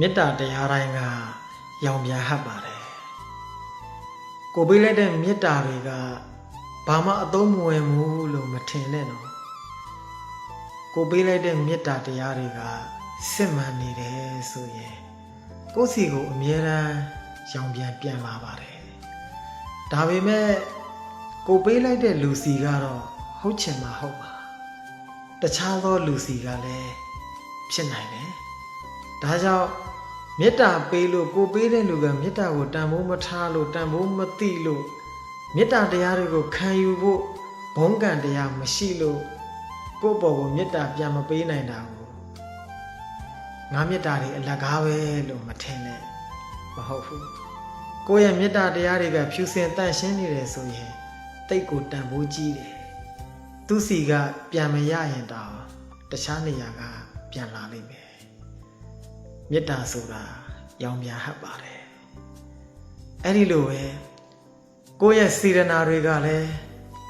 မေတ္တာတရားတိုင်းကရောင်ပြန်ဟပ်ပါတယ်ကိုပေးလိုက်တဲ့မေတ္တာတွေကဘာမှအသုံးမဝင်ဘူးလို့မထင်နဲ့နော်ကိုပေးလိုက်တဲ့မေတ္တာတရားတွေကစစ်မှန်နေတယ်ဆိုရင်ကိုယ့်စီကိုအမြဲတမ်းရောင်ပြန်လာပါတယ်ဒါပေမဲ့ကိုပေးလိုက်တဲ့လူစီကတော့ဟုတ်ချင်မှဟုတ်ပါတခြားသောလူစီကလည်းဖြစ်နိုင်တယ်ဒါကြောင့်မေတ္တာပေးလို့ကိုပေးတဲ့လူကမေတ္တာကိုတန်ဖိုးမထားလို့တန်ဖိုးမသိလို့မေတ္တာတရားတွေကိုခံယူဖို့ဘုံကံတရားမရှိလို့ကိုယ့်ဘော်ကိုမေတ္တာပြန်မပေးနိုင်တာကိုငါမေတ္တာတွေအလကားပဲလို့မထင်နဲ့မဟုတ်ဘူးကိုယ့်ရဲ့မေတ္တာတရားတွေကဖြူစင်တန့်ရှင်းနေတယ်ဆိုရင်တိတ်ကိုတန်ဖိုးကြီးတယ်သူစီကပြန်မရရင်တောင်တခြားနေရာကပြန်လာလိမ့်မယ်မေတ္တာဆိုတာရောင်ပြန်ဟပ်ပါတယ်အဲ့ဒီလိုပဲကိုယ့်ရဲ့စေတနာတွေကလည်း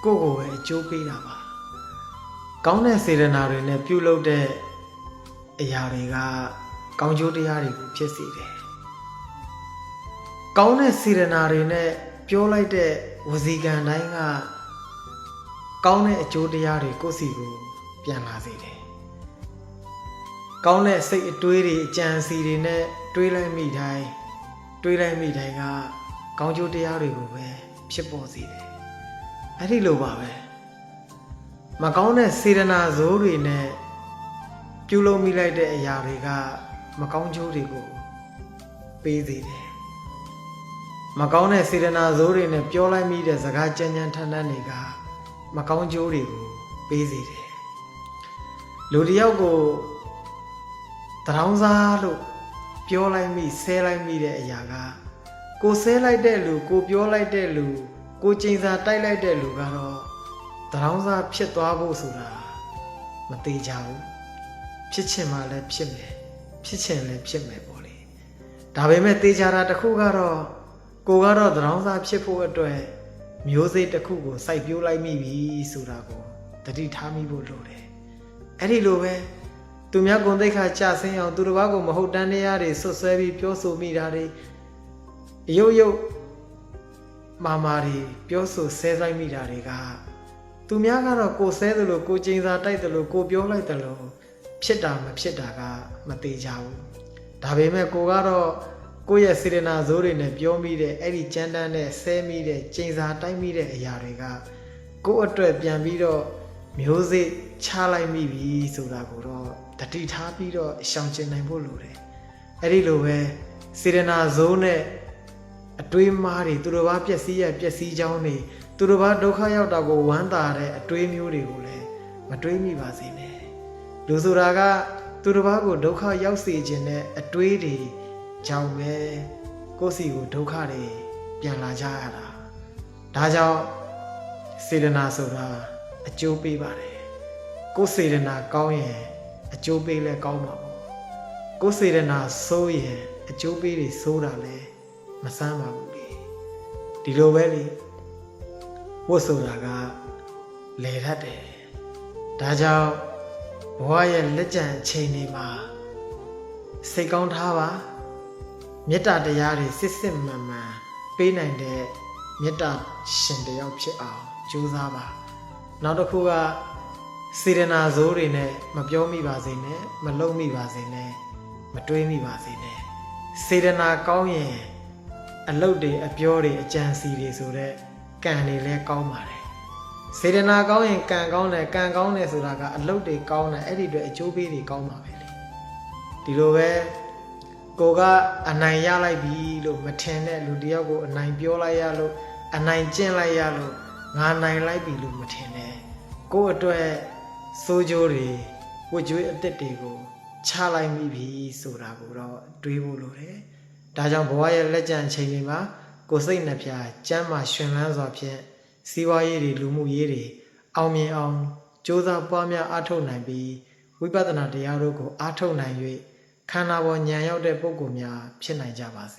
ကိုယ့်ကိုယ်ပဲအကျိုးပေးတာပါကောင်းတဲ့စေတနာတွေနဲ့ပြုလုပ်တဲ့အရာတွေကကောင်းကျိုးတရားတွေကိုဖြစ်စေတယ်ကောင်းတဲ့စေတနာတွေနဲ့ပြောလိုက်တဲ့ဝစီကံတိုင်းကကောင်းတဲ့အကျိုးတရားတွေကိုယ့်စီကိုပြန်လာစေတယ်ကောင်းတဲ့စိတ်အတွေးတွေအကြံစီတွေနဲ့တွေးလိုက်မိတိုင်းကကောင်းကျိုးတရားတွေကိုပဲဖြစ်ပေါ်စေတယ်အဲ့ဒီလိုပါပဲမကောင်းတဲ့စေတနာဇိုးတွေနဲ့ပြုလုပ်မိလိုက်တဲ့အရာတွေကမကောင်းကျိုးတွေကိုပေးစေတယ်မကောင်းတဲ့စေတနာဇိုးတွေနဲ့ပြောလိုက်မိတဲ့စကားကြမ်းကြမ်းထန်ထန်တွေကမကောင်းကျိုးတွေကိုပေးစေတယ်လူတစ်ယောက်ကိုတရောင်းစားလို့ပြောလိုက်မိဆဲလိုက်မိတဲ့အရာကကိုဆဲလိုက်တဲ့လူကိုပြောလိုက်တဲ့လူကိုကျိန်စာတိုက်လိုက်တဲ့လူကတော့တရောင်းစားဖြစ်သွားဖို့ဆိုတာမသေးကြဘူးဖြစ်ချင်မှလည်းဖြစ်မယ်ဖြစ်ချင်လည်းဖြစ်မယ်ပေါ့လေဒါပေမဲ့သေချာတာတစ်ခုကတော့ကိုကတော့တရောင်းစားဖြစ်ဖို့အတွက်မျိုးစိတ်တစ်ခုကိုစိုက်ပျိုးလိုက်မိပြီဆိုတာကိုတတိထားမိဖို့လိုတယ်အဲ့ဒီလိုပဲသူများဂုဏ်သိက္ခာကျဆင်းအောင်သူတစ်ပါးကိုမဟုတ်တမ်းတရားတွေဆွဆွဲပြီးပြောဆိုမိတာတွေရုပ်မာတွေပြောဆိုဆဲဆိုင်မိတာတွေကသူများကတော့ကိုဆဲသလိုကိုကျိန်စာတိုက်သလိုကိုပြောလိုက်သလိုဖြစ်တာမဖြစ်တာကမသေးကြဘူးဒါပေမဲ့ကိုကတော့ကိုယ့်ရဲ့စေတနာဇိုးတွေနဲ့ပြောမိတဲ့အဲ့ဒီကြမ်းတမ်းတဲ့ဆဲမိတဲ့ကျိန်စာတိုက်မိတဲ့အရာတွေကကိုယ့်အတွက်ပြန်ပြီးတော့မျိုးစိချလိုက်မိပြီဆိုတာကိုတော့တတိထားပြီးတော့ရှောင်ကျဉ်နိုင်ဖို့လိုတယ်အဲ့ဒီလိုပဲစေတနာဇိုးနဲ့အတွေးမားတွေသူတို့ဘာပျက်စီးကြောင်းတွေသူတို့ဘာဒုက္ခရောက်တာကိုဝမ်းသာတဲ့အတွေးမျိုးတွေကိုလည်းမတွေးမိပါစေနဲ့လူဆိုတာကသူတို့ဘာကိုဒုက္ခရောက်စေခြင်းနဲ့အတွေးတွေကြောင့်ပဲကိုယ့်စီကိုဒုက္ခတွေပြန်လာကြရတာဒါကြောင့်စေတနာဆိုတာအကျိုးပေးပါတယ်ကိုယ်စေတနာကောင်းရင်အကျိုးပေးလဲကောင်းမှာပေါ့ကိုယ်စေတနာဆိုးရင်အကျိုးပေးတွေဆိုးတာလဲမဆန်းပါဘူးလေဒီလိုပဲလေဝတ်ဆိုတာကလဲတတ်တယ်ဒါကြောင့်ဘဝရဲ့လက်ကျန်အချိန်တွေမှာစိတ်ကောင်းထားပါမေတ္တာတရားတွေစစ်မှန်ပေးနိုင်တဲ့မေတ္တာရှင်တယောက်ဖြစ်အောင်ကြိုးစားပါနောက်တစ်ခုကစေတနာဇိုးတွေနဲ့မပြောမိပါစေနဲ့မလုံးမိပါစေနဲ့မတွေးမိပါစေနဲ့စေတနာကောင်းရင်အလုပ်တွေအပြောတွေအကြံစီတွေဆိုတဲ့ကံတွေလည်းကောင်းပါတယ်စေတနာကောင်းရင်ကံကောင်းတယ်ကံကောင်းတယ်ဆိုတာကအလုပ်တွေကောင်းတယ်အဲ့ဒီအတွက်အကျိုးပေးတွေကောင်းပါပဲလေဒီလိုပဲကိုကအနိုင်ရလိုက်ပြီလို့မထင်တဲ့လူတယောက်ကိုအနိုင်ပြောလိုက်ရလို့အနိုင်ကျင့်လိုက်ရလို့ငါနိုင်လိုက်ပြီလို့မထင်နဲ့ကိုယ့်အတွက်စိုးကြိုးတွေဝတ်ကြွေးအသစ်တွေကိုချလိုက်မိပြီဆိုတာကိုတော့တွေးဖို့လိုတယ်ဒါကြောင့်ဘဝရဲ့လက်ကျန်ချိန်တွေမှာကိုယ်စိတ်နှပြကျမ်းမာရှင်လန်းစွာဖြင့်စီးပွားရေးတွေလူမှုရေးတွေအောင်မြင်အောင်ကြိုးစားပွားများအားထုတ်နိုင်ပြီးဝိပဿနာတရားတို့ကိုအားထုတ်နိုင်၍ခန္ဓာပေါ်ဉာဏ်ရောက်တဲ့ပုဂ္ဂိုလ်များဖြစ်နိုင်ကြပါစေ